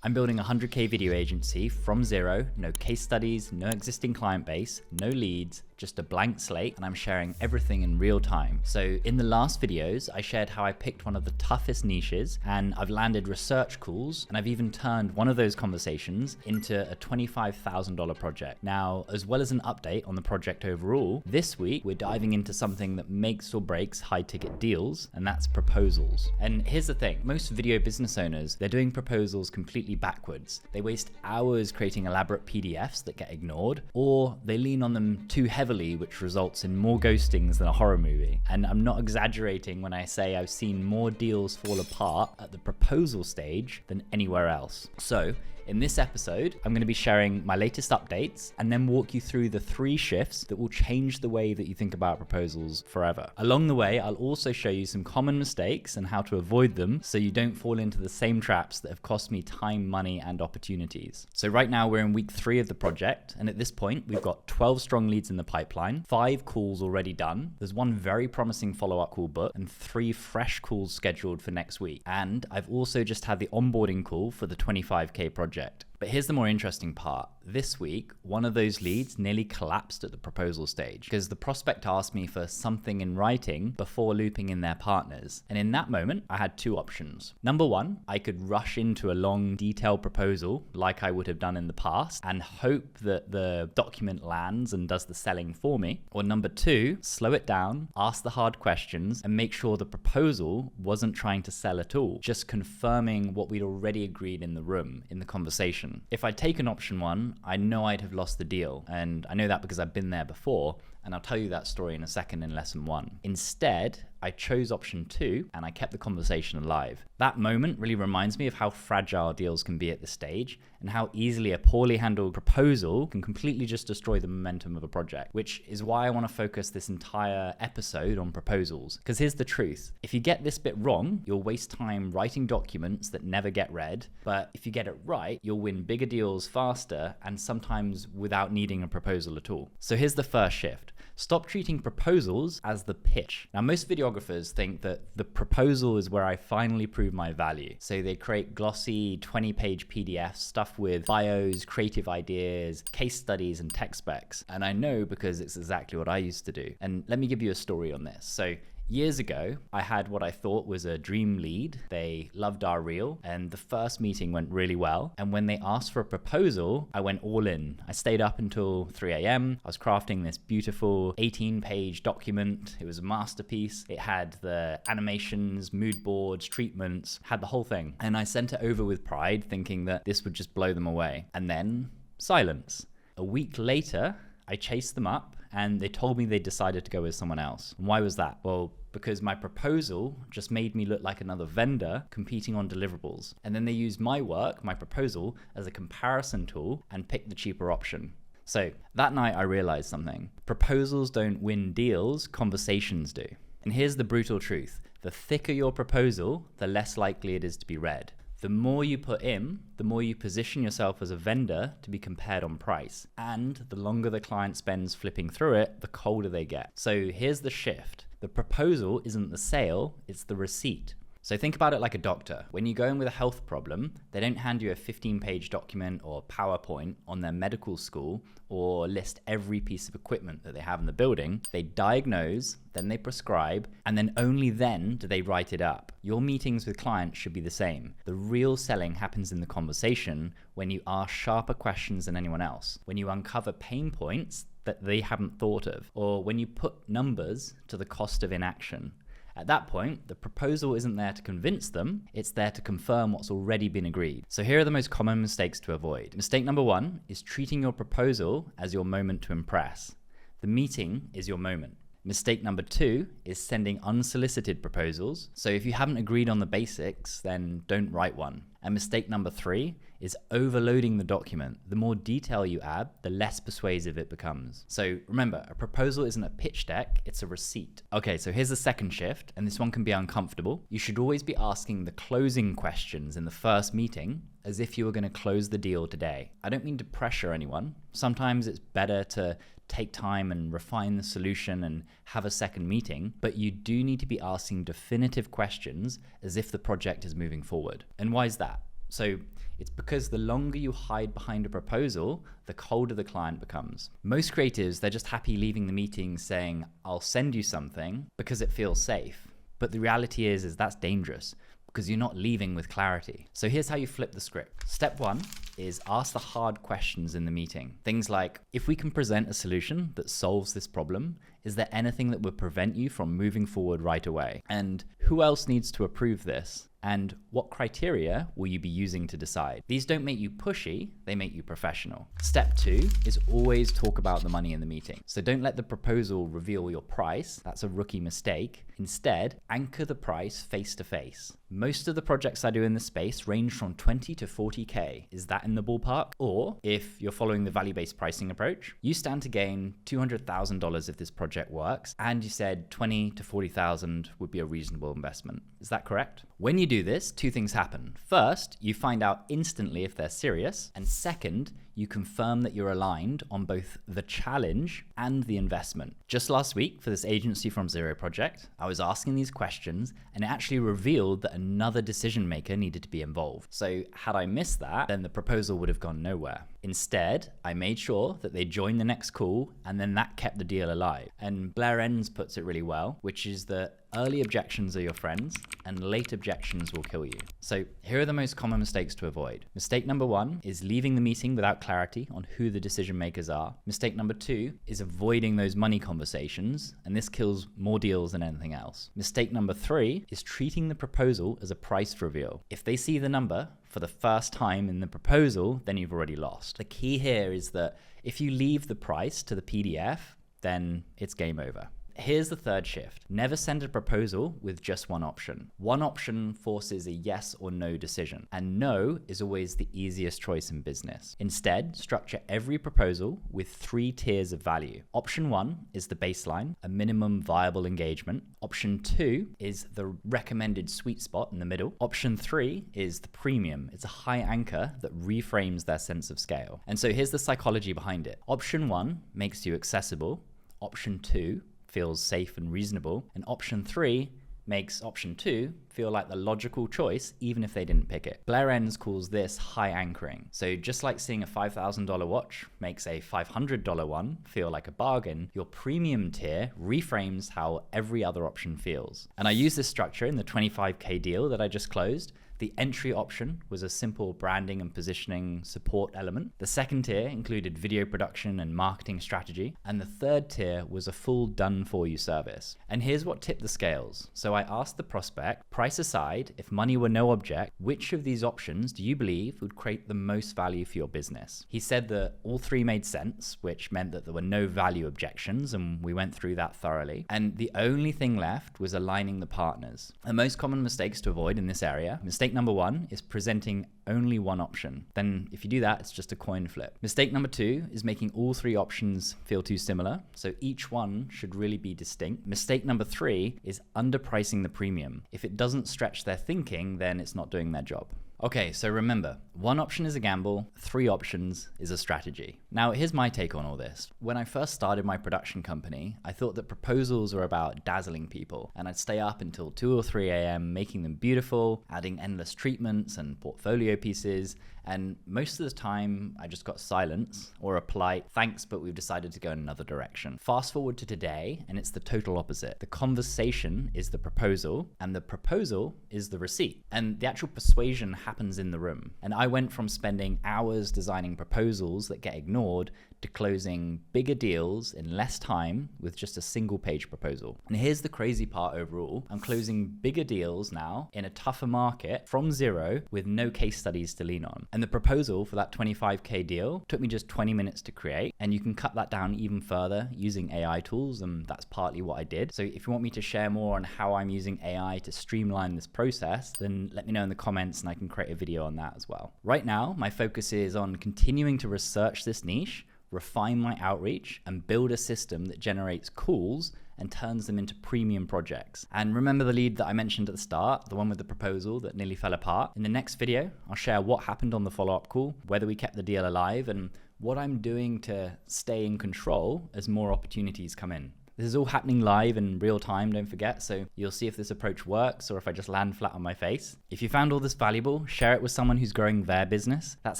I'm building a 100K video agency from zero, no case studies, no existing client base, no leads, just a blank slate, and I'm sharing everything in real time. So in the last videos, I shared how I picked one of the toughest niches, and I've landed research calls, and I've even turned one of those conversations into a $25,000 project. Now, as well as an update on the project overall, this week we're diving into something that makes or breaks high ticket deals, and that's proposals. And here's the thing, most video business owners, they're doing proposals completely backwards. They waste hours creating elaborate PDFs that get ignored, or they lean on them too heavily, which results in more ghostings than a horror movie. And I'm not exaggerating when I say I've seen more deals fall apart at the proposal stage than anywhere else. So in this episode, I'm going to be sharing my latest updates and then walk you through the 3 shifts that will change the way that you think about proposals forever. Along the way, I'll also show you some common mistakes and how to avoid them so you don't fall into the same traps that have cost me time, money, and opportunities. So right now we're in week 3 of the project, and at this point we've got 12 strong leads in the pipeline, 5 calls already done, there's 1 very promising follow-up call booked, and 3 fresh calls scheduled for next week. And I've also just had the onboarding call for the 25K project. But here's the more interesting part. This week, one of those leads nearly collapsed at the proposal stage because the prospect asked me for something in writing before looping in their partners. And in that moment, I had 2 options. Number 1, I could rush into a long, detailed proposal like I would have done in the past and hope that the document lands and does the selling for me. Or number 2, slow it down, ask the hard questions, and make sure the proposal wasn't trying to sell at all, just confirming what we'd already agreed in the room, in the conversation. If I'd taken option 1, I know I'd have lost the deal, and I know that because I've been there before, and I'll tell you that story in a second in lesson 1. Instead, I chose option 2 and I kept the conversation alive. That moment really reminds me of how fragile deals can be at this stage and how easily a poorly handled proposal can completely just destroy the momentum of a project, which is why I want to focus this entire episode on proposals. Because here's the truth. If you get this bit wrong, you'll waste time writing documents that never get read. But if you get it right, you'll win bigger deals faster and sometimes without needing a proposal at all. So here's the first shift. Stop treating proposals as the pitch. Now, most videographers think that the proposal is where I finally prove my value. So they create glossy 20-page PDFs stuffed with bios, creative ideas, case studies, and tech specs. And I know because it's exactly what I used to do. And let me give you a story on this. So years ago, I had what I thought was a dream lead. They loved our reel, and the first meeting went really well. And when they asked for a proposal, I went all in. I stayed up until 3 a.m. I was crafting this beautiful 18-page document. It was a masterpiece. It had the animations, mood boards, treatments, had the whole thing. And I sent it over with pride, thinking that this would just blow them away. And then silence. A week later, I chased them up, and they told me they decided to go with someone else. And why was that? Well, because my proposal just made me look like another vendor competing on deliverables. And then they used my work, my proposal, as a comparison tool and picked the cheaper option. So that night I realized something. Proposals don't win deals, conversations do. And here's the brutal truth. The thicker your proposal, the less likely it is to be read. The more you put in, the more you position yourself as a vendor to be compared on price. And the longer the client spends flipping through it, the colder they get. So here's the shift. The proposal isn't the sale, it's the receipt. So think about it like a doctor. When you go in with a health problem, they don't hand you a 15-page document or PowerPoint on their medical school or list every piece of equipment that they have in the building. They diagnose, then they prescribe, and then only then do they write it up. Your meetings with clients should be the same. The real selling happens in the conversation when you ask sharper questions than anyone else, when you uncover pain points that they haven't thought of, or when you put numbers to the cost of inaction. At that point, the proposal isn't there to convince them, it's there to confirm what's already been agreed. So here are the most common mistakes to avoid. Mistake number 1 is treating your proposal as your moment to impress. The meeting is your moment. Mistake number 2 is sending unsolicited proposals. So if you haven't agreed on the basics, then don't write one. And mistake number 3 is overloading the document. The more detail you add, the less persuasive it becomes. So remember, a proposal isn't a pitch deck, it's a receipt. Okay, so here's the second shift, and this one can be uncomfortable. You should always be asking the closing questions in the first meeting as if you were going to close the deal today. I don't mean to pressure anyone. Sometimes it's better to take time and refine the solution and have a second meeting, but you do need to be asking definitive questions as if the project is moving forward. And why is that? So it's because the longer you hide behind a proposal, the colder the client becomes. Most creatives, they're just happy leaving the meeting saying, I'll send you something because it feels safe. But the reality is that's dangerous because you're not leaving with clarity. So here's how you flip the script. Step 1 is ask the hard questions in the meeting. Things like, if we can present a solution that solves this problem, is there anything that would prevent you from moving forward right away? And who else needs to approve this? And what criteria will you be using to decide? These don't make you pushy, they make you professional. Step 2 is always talk about the money in the meeting. So don't let the proposal reveal your price. That's a rookie mistake. Instead, anchor the price face to face. Most of the projects I do in this space range from 20 to 40K. Is that in the ballpark? Or if you're following the value-based pricing approach, you stand to gain $200,000 if this project works, and you said 20 to 40,000 would be a reasonable investment. Is that correct? When you do this, 2 things happen. First, you find out instantly if they're serious, and second, you confirm that you're aligned on both the challenge and the investment. Just last week for this agency from Zero project, I was asking these questions and it actually revealed that another decision maker needed to be involved. So had I missed that, then the proposal would have gone nowhere. Instead, I made sure that they joined the next call and then that kept the deal alive. And Blair Enns puts it really well, which is that early objections are your friends and late objections will kill you. So here are the most common mistakes to avoid. Mistake number 1 is leaving the meeting without clarity on who the decision makers are. Mistake number 2 is avoiding those money conversations, and this kills more deals than anything else. Mistake number 3 is treating the proposal as a price reveal. If they see the number for the first time in the proposal, then you've already lost. The key here is that if you leave the price to the PDF, then it's game over. Here's the third shift. Never send a proposal with just one option. One option forces a yes or no decision, and no is always the easiest choice in business. Instead, structure every proposal with 3 tiers of value. Option 1 is the baseline, a minimum viable engagement. Option 2 is the recommended sweet spot in the middle. Option 3 is the premium. It's a high anchor that reframes their sense of scale. And so here's the psychology behind it. Option 1 makes you accessible. Option 2 feels safe and reasonable, and option 3 makes option 2 feel like the logical choice even if they didn't pick it. Blair Enns calls this high anchoring. So just like seeing a $5,000 watch makes a $500 one feel like a bargain, your premium tier reframes how every other option feels. And I use this structure in the 25K deal that I just closed. The entry option was a simple branding and positioning support element. The second tier included video production and marketing strategy. And the third tier was a full done-for-you service. And here's what tipped the scales. So I asked the prospect, price aside, if money were no object, which of these options do you believe would create the most value for your business? He said that all 3 made sense, which meant that there were no value objections, and we went through that thoroughly. And the only thing left was aligning the partners. The most common mistakes to avoid in this area, mistake number 1 is presenting only one option. Then if you do that, it's just a coin flip. Mistake number 2 is making all 3 options feel too similar. So each one should really be distinct. Mistake number 3 is underpricing the premium. If it doesn't stretch their thinking, then it's not doing their job. Okay, so remember, 1 option is a gamble, 3 options is a strategy. Now, here's my take on all this. When I first started my production company, I thought that proposals were about dazzling people, and I'd stay up until 2 or 3 a.m. making them beautiful, adding endless treatments and portfolio pieces, and most of the time I just got silence or a polite thanks, but we've decided to go in another direction. Fast forward to today, and it's the total opposite. The conversation is the proposal, and the proposal is the receipt. And the actual persuasion happens in the room. And I went from spending hours designing proposals that get ignored to closing bigger deals in less time with just a single page proposal. And here's the crazy part overall. I'm closing bigger deals now in a tougher market from zero with no case studies to lean on. And the proposal for that 25K deal took me just 20 minutes to create. And you can cut that down even further using AI tools. And that's partly what I did. So if you want me to share more on how I'm using AI to streamline this process, then let me know in the comments and I can create a video on that as well. Right now, my focus is on continuing to research this niche, refine my outreach, and build a system that generates calls and turns them into premium projects. And remember the lead that I mentioned at the start, the one with the proposal that nearly fell apart? In the next video, I'll share what happened on the follow-up call, whether we kept the deal alive, and what I'm doing to stay in control as more opportunities come in. This is all happening live in real time, don't forget, so you'll see if this approach works or if I just land flat on my face. If you found all this valuable, share it with someone who's growing their business. That's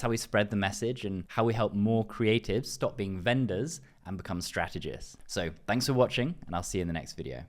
how we spread the message and how we help more creatives stop being vendors and become strategists. So thanks for watching, and I'll see you in the next video.